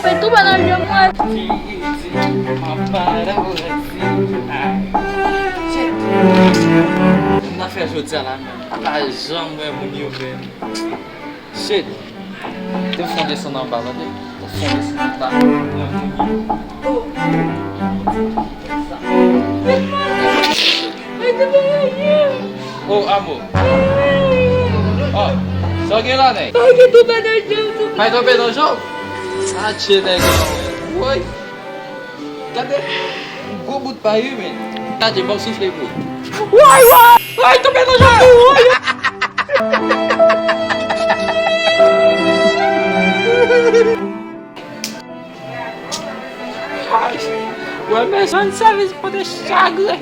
sampai tu mana jangan. Na fè jò di la men, la jan mwen moun yo men. Shit. Te fon deson nan ba la de. Te fon deson nan ba. Oh, amor. Oh, só alguém lá, né? Ai, tu mana jangan. Vai também no jogo? Ah, tchê, negão. Oi. Cadê? Gol muito pra ir, men. Tá de bom, sofrer muito. Wai, wai. Vai também no jogo. Ouais, mais RANN SÈVIS POTE CHAGREN.